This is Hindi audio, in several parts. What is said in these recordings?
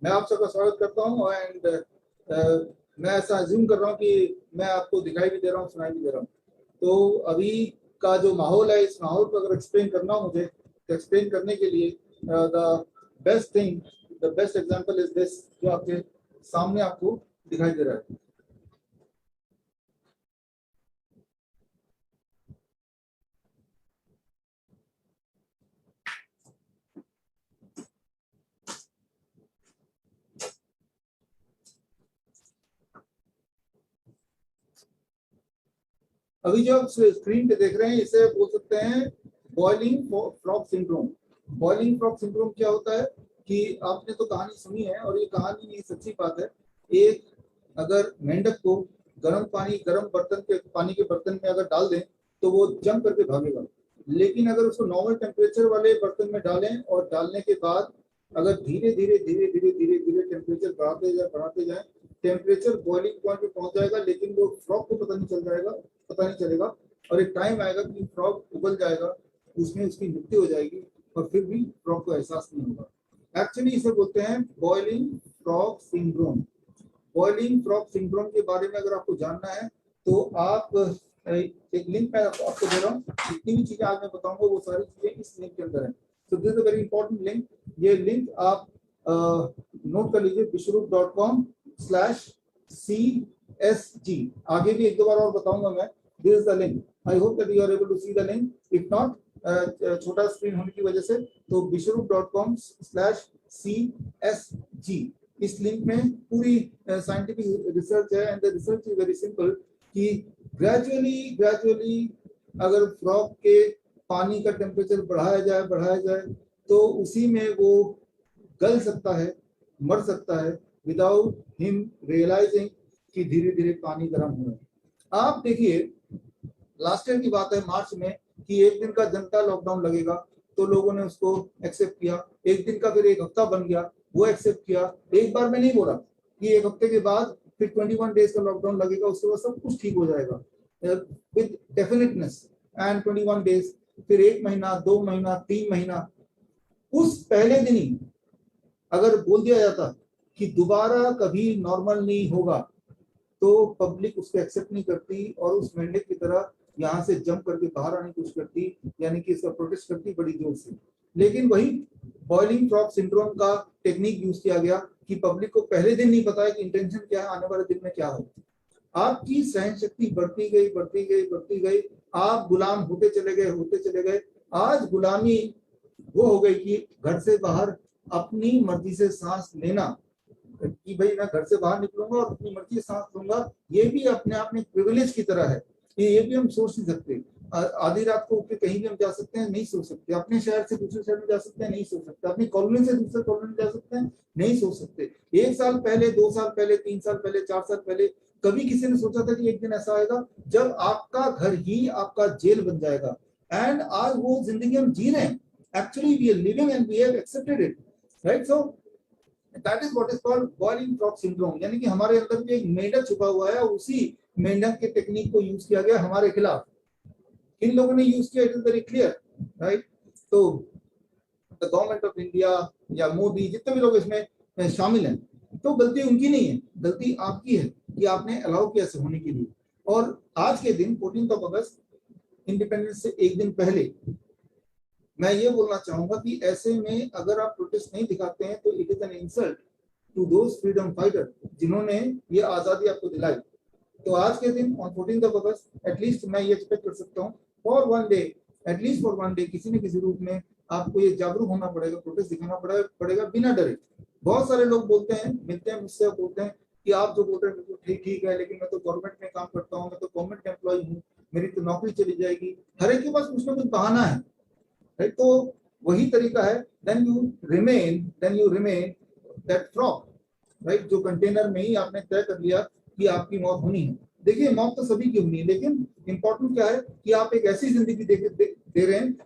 मैं आप सबका स्वागत करता हूं एंड मैं ऐसा अज्यूम कर रहा हूं कि मैं आपको दिखाई भी दे रहा हूं, सुनाई भी दे रहा हूं। तो अभी का जो माहौल है, इस माहौल को अगर एक्सप्लेन करना हो मुझे, तो एक्सप्लेन करने के लिए the best thing, the best example is this, जो आपके सामने आपको दिखाई दे रहा है। अभी जो आप स्क्रीन पे देख रहे हैं, इसे बोल सकते हैं boiling frog syndrome. Boiling frog syndrome क्या होता है कि आपने तो कहानी सुनी है, और ये कहानी नहीं, सच्ची बात है। एक अगर मेंढक को गर्म बर्तन के पानी के बर्तन में अगर डाल दें तो वो जम करके भागेगा। लेकिन अगर उसको नॉर्मल टेम्परेचर वाले बर्तन में डालें और डालने के बाद अगर धीरे धीरे धीरे धीरे धीरे धीरे टेम्परेचर बढ़ाते जाए, टेम्परेचर बॉइलिंग पॉइंट पे पहुंच जाएगा, लेकिन वो फ्रॉग को पता नहीं चलेगा, और एक टाइम आएगा कि फ्रॉग उबल जाएगा, उसमें उसकी मृत्यु हो जाएगी, और फिर भी फ्रॉग को एहसास नहीं होगा। एक्चुअली इसे बोलते हैं boiling frog syndrome. Boiling frog syndrome के बारे में अगर आपको जानना है तो आप एक लिंक मैं आपको दे रहा हूँ। जितनी भी चीजें आज मैं बताऊंगा वो सारी चीजें इस लिंक के अंदर है। So this is a very important link. ये लिंक आप नोट कर लीजिए, विश्वरूप.com/CSG। आगे भी एक दो बार और बताऊंगा मैं। This is the link. I hope that you are able to see the link. If not, छोटा स्क्रीन होने की वजह से, तो विश्वरूप.com/CSG, इस लिंक में पूरी साइंटिफिक रिसर्च है, and the research is very simple कि ग्रेजुअली अगर फ्रॉग के पानी का टेम्परेचर बढ़ाया जाए तो उसी में वो गल सकता है, मर सकता है, विदाउट हिम रियलाइजिंग कि धीरे धीरे पानी गर्म हो रहा है। आप देखिए, लास्ट ईयर की बात है, मार्च में, कि एक दिन का जनता लॉकडाउन लगेगा, तो लोगों ने उसको एक्सेप्ट किया। एक दिन का फिर एक हफ्ता बन गया, वो एक्सेप्ट किया। एक बार में नहीं बोला कि एक हफ्ते के बाद फिर 21 डेज का लॉकडाउन लगेगा, उसके बाद सब कुछ ठीक हो जाएगा विद डेफिनेटनेस। एंड 21 डेज, फिर 1 महीना, 2 महीना, 3 महीना। उस पहले दिन ही अगर बोल दिया जाता कि दोबारा कभी नॉर्मल नहीं होगा, तो पब्लिक उसको एक्सेप्ट नहीं करती और उस मेंढक की तरह यहाँ से जंप करके बाहर आने की कोशिश करती, यानी कि इसका प्रोटेस्ट करती बड़ी जोर से। लेकिन वही बॉइलिंग फ्रॉग सिंड्रोम का टेक्निक यूज किया गया कि पब्लिक को पहले दिन नहीं पता है कि इंटेंशन क्या है, आने वाले दिन में क्या हो। आपकी सहन शक्ति बढ़ती गई, आप गुलाम होते चले गए। आज गुलामी वो हो गई कि घर से बाहर अपनी मर्जी से सांस लेना, कि भाई मैं घर से बाहर निकलूंगा और अपनी मर्जी से सांस लूंगा, ये भी अपने आप में प्रिविलेज की तरह है। ये भी हम सोच नहीं सकते। आधी रात को उठ के कहीं भी हम जा सकते हैं, नहीं सोच सकते। अपने शहर से दूसरे शहर में जा सकते हैं, नहीं सोच सकते। अपनी कॉलोनी से दूसरे कॉलोनी में जा सकते हैं, नहीं सोच सकते। 1 साल पहले, 2 साल पहले, 3 साल पहले, 4 साल पहले कभी किसी ने सोचा था कि एक दिन ऐसा आएगा जब आपका घर ही आपका जेल बन जाएगा? एंड आज वो जिंदगी हम जी रहे हैं। Actually we are living and we have accepted it, right? So that is what is called boiling frog syndrome, यानी कि हमारे अंदर भी एक मेंढक छुपा हुआ है, और उसी मेंढक के टेक्निक को यूज किया गया हमारे खिलाफ। इन लोगों ने यूज किया, it is very clear, right? तो द गवर्नमेंट ऑफ इंडिया या मोदी, जितने भी लोग इसमें शामिल हैं, तो गलती उनकी नहीं है, गलती आपकी है कि आपने अलाउ किया ऐसे होने के लिए। और आज के दिन 14 अगस्त, इंडिपेंडेंस से एक दिन पहले, मैं ये बोलना चाहूंगा कि ऐसे में अगर आप प्रोटेस्ट नहीं दिखाते हैं तो it is an insult to those freedom fighter जिन्होंने ये आजादी आपको दिलाई। तो आज के दिन ऑन 14 अगस्त एटलीस्ट मैं ये एक्सपेक्ट कर सकता हूँ, for one day, at least for one day, किसी न किसी रूप में आपको ये जागरूक होना पड़ेगा, प्रोटेस्ट दिखाना पड़ेगा बिना डरे। बहुत सारे लोग बोलते हैं, मिलते हैं मुझसे, बोलते हैं कि आप जो बोल रहे हैं बिल्कुल ठीक है, लेकिन मैं तो गवर्नमेंट में काम करता हूँ, मैं तो गवर्नमेंट एम्प्लॉय हूँ, मेरी तो नौकरी चली जाएगी। हर एक के पास कुछ ना कुछ बहाना है, राइट? तो वही तरीका है, then you remain that frog, right? जो कंटेनर में ही आपने तय कर लिया कि आपकी मौत होनी है। देखिए, मौत तो सभी की होनी है, लेकिन इंपॉर्टेंट क्या है कि आप एक ऐसी जिंदगी दे रहे हैं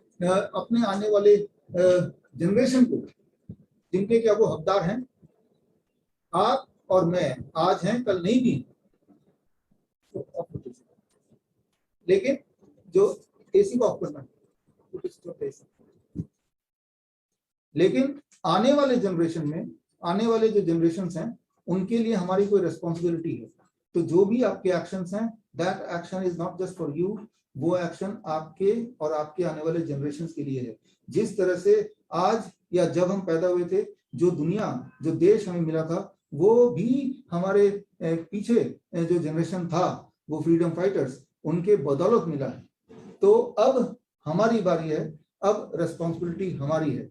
अपने आने वाले जनरेशन को, जिनके क्या वो हकदार हैं। आप और मैं आज हैं, कल नहीं भी, लेकिन जो एसी को ऑफ करना, लेकिन आने वाले जनरेशन में आने वाले जो जनरेशंस हैं उनके लिए हमारी कोई रिस्पॉन्सिबिलिटी है। तो जो भी आपके एक्शंस हैं, that action is not just for you, वो एक्शन आपके और आपके आने वाले जनरेशंस के लिए है। जिस तरह से आज या जब हम पैदा हुए थे, जो दुनिया, जो देश हमें मिला था, वो भी हमारे पीछे जो जनरेशन था, वो फ्रीडम फाइटर्स, उनके बदौलत मिला है। तो अब हमारी बारी है, अब रेस्पॉन्सिबिलिटी हमारी है।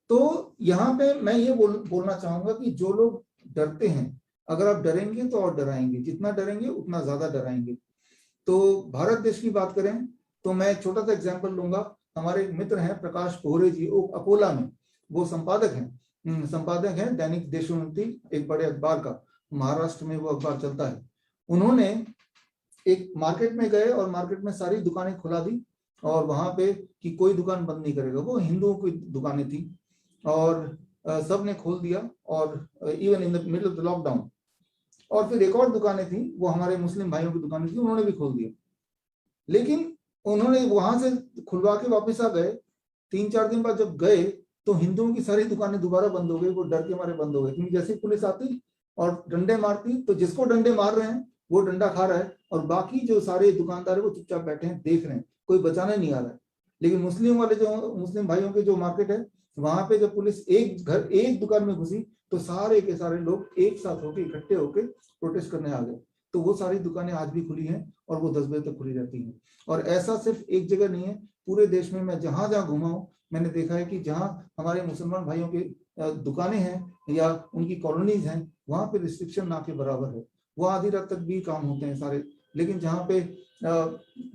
तो यहाँ पे मैं ये बोलना चाहूंगा कि जो लोग डरते हैं, अगर आप डरेंगे तो और डराएंगे, जितना डरेंगे उतना ज्यादा डराएंगे। तो भारत देश की बात करें तो मैं एक छोटा सा एग्जांपल लूंगा। हमारे एक मित्र हैं प्रकाश पोहरे जी, वो अकोला में वो संपादक हैं दैनिक देशोन्नति, एक बड़े अखबार का, महाराष्ट्र में वो अखबार चलता है। उन्होंने एक मार्केट में गए और मार्केट में सारी दुकानें खुला दी और वहां पे कि कोई दुकान बंद नहीं करेगा, वो हिंदुओं की दुकानें थी और सब ने खोल दिया, और even in the middle of the lockdown. और फिर एक और दुकानें थी, वो हमारे मुस्लिम भाइयों की दुकानें थी, उन्होंने भी खोल दिया। लेकिन उन्होंने वहां से खुलवा के वापस आ गए। 3-4 दिन बाद जब गए तो हिंदुओं की सारी दुकानें दोबारा बंद हो गई, वो डर के मारे बंद हो गई, क्योंकि जैसे पुलिस आती और डंडे मारती तो जिसको डंडे मार रहे हैं वो डंडा खा रहा है और बाकी जो सारे दुकानदार है वो चुपचाप बैठे हैं, देख रहे हैं, कोई बचाने नहीं आ रहा है। लेकिन मुस्लिम भाइयों के जो मार्केट है, वहां पे जब पुलिस एक दुकान में घुसी तो सारे के सारे लोग एक साथ होकर इकट्ठे होकर प्रोटेस्ट करने आ गए। तो वो सारी दुकानें आज भी खुली हैं और वो 10 बजे तक खुली रहती हैं। और ऐसा सिर्फ एक जगह नहीं है, पूरे देश में मैं जहां जहां घूमा हूं मैंने देखा है कि जहां हमारे मुसलमान भाइयों के दुकानें हैं या उनकी कॉलोनीज हैं, वहां पे रिस्ट्रिक्शन ना के बराबर है। वो आधी रात तक भी काम होते हैं सारे। लेकिन जहाँ पे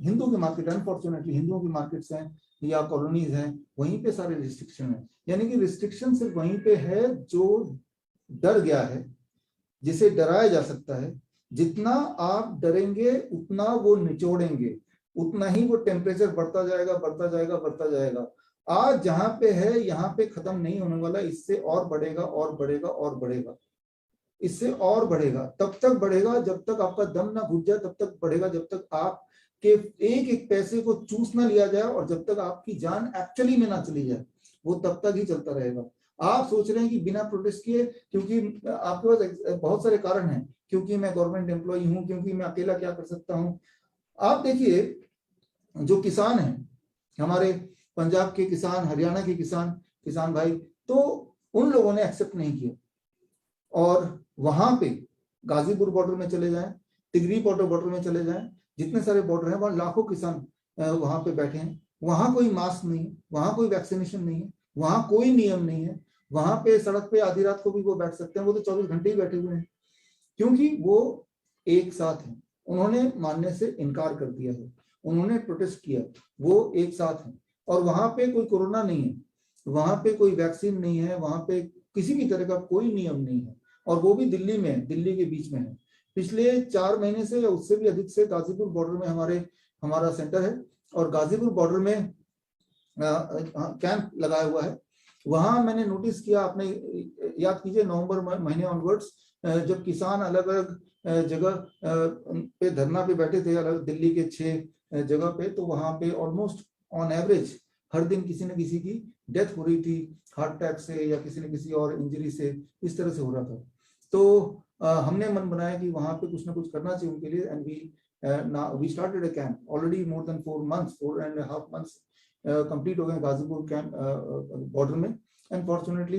हिंदू के मार्केट, अनफॉर्चुनेटली हिंदुओं की मार्केट्स हैं या कॉलोनीज हैं, वहीं पे सारे रिस्ट्रिक्शन है। यानी कि रिस्ट्रिक्शन सिर्फ वहीं पे है जो डर गया है, जिसे डराया जा सकता है। जितना आप डरेंगे उतना वो निचोड़ेंगे, उतना ही वो टेम्परेचर बढ़ता जाएगा, बढ़ता जाएगा, बढ़ता जाएगा। आज जहां पे है यहाँ पे खत्म नहीं होने वाला, इससे और बढ़ेगा और बढ़ेगा और बढ़ेगा, इससे और बढ़ेगा। तब तक बढ़ेगा जब तक आपका दम ना घुट जाए, तब तक बढ़ेगा जब तक आपके एक एक पैसे को चूस ना लिया जाए, और जब तक आपकी जान एक्चुअली में ना चली जाए, वो तब तक ही चलता रहेगा। आप सोच रहे हैं कि बिना प्रोटेस्ट किए, क्योंकि आपके पास बहुत सारे कारण हैं, क्योंकि मैं गवर्नमेंट एम्प्लॉई हूं, क्योंकि मैं अकेला क्या कर सकता हूं। आप देखिए जो किसान हैं, हमारे पंजाब के किसान, हरियाणा के किसान भाई, तो उन लोगों ने एक्सेप्ट नहीं किया। और वहां पे गाजीपुर बॉर्डर में चले जाएं, तिगरी बॉर्डर में चले जाएं, जितने सारे बॉर्डर हैं वहां लाखों किसान वहां पे बैठे हैं। वहां कोई मास्क नहीं है, वहां कोई वैक्सीनेशन नहीं है, वहां कोई नियम नहीं है। वहां पे सड़क पे आधी रात को भी वो बैठ सकते हैं, वो तो 24 घंटे ही बैठे हुए हैं, क्योंकि वो एक साथ हैं। उन्होंने मानने से इनकार कर दिया है, उन्होंने प्रोटेस्ट किया, वो एक साथ हैं। और वहां पे कोई कोरोना नहीं है, वहां पे कोई वैक्सीन नहीं है, वहां पे किसी भी तरह का कोई नियम नहीं है, और वो भी दिल्ली में, दिल्ली के बीच में है। पिछले 4 महीने से या उससे भी अधिक से गाजीपुर बॉर्डर में हमारा सेंटर है, और गाजीपुर बॉर्डर में कैंप लगाया हुआ है। वहां मैंने नोटिस किया, आपने याद कीजिए नवंबर महीने ऑनवर्ड्स, जब किसान अलग अलग जगह पे धरना पे बैठे थे, अलग दिल्ली के 6 जगह पे, तो वहां पे ऑलमोस्ट ऑन एवरेज हर दिन किसी न किसी की डेथ हो रही थी, हार्ट अटैक से या किसी न किसी और इंजरी से, इस तरह से हो रहा था। तो हमने मन बनाया कि वहां पे कुछ ना कुछ करना चाहिए उनके लिए, and we started a camp. Already more than 4.5 months complete हो गए गाजीपुर कैंप बॉर्डर में। एंड फॉर्चुनेटली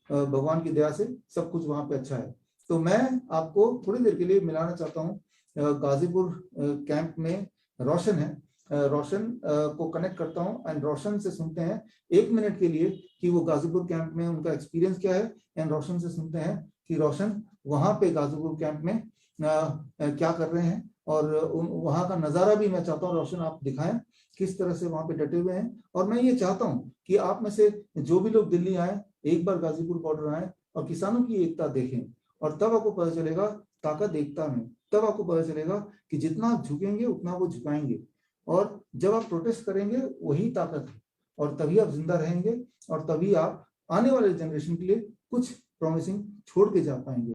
भगवान की दया से सब कुछ वहां पे अच्छा है। तो मैं आपको थोड़ी देर के लिए मिलाना चाहता हूँ, गाजीपुर कैंप में रोशन है, रोशन को कनेक्ट करता हूं, एंड रोशन से सुनते हैं 1 मिनट के लिए कि वो गाजीपुर कैंप में उनका एक्सपीरियंस क्या है। एंड रोशन से सुनते हैं कि रोशन वहां पे गाजीपुर कैंप में क्या कर रहे हैं, और वहां का नजारा भी मैं चाहता हूँ रोशन आप दिखाएं, किस तरह से वहां पे डटे हुए हैं। और मैं ये चाहता हूँ कि आप में से जो भी लोग दिल्ली आए, एक बार गाजीपुर बॉर्डर आए और किसानों की एकता देखें, और तब आपको पता चलेगा ताकत एकता में। तब आपको पता चलेगा कि जितना आप झुकेंगे उतना वो झुकाएंगे, और जब आप प्रोटेस्ट करेंगे वही ताकत है, और तभी आप जिंदा रहेंगे, और तभी आप आने वाले जनरेशन के लिए कुछ प्रॉमिसिंग छोड़ के जा पाएंगे।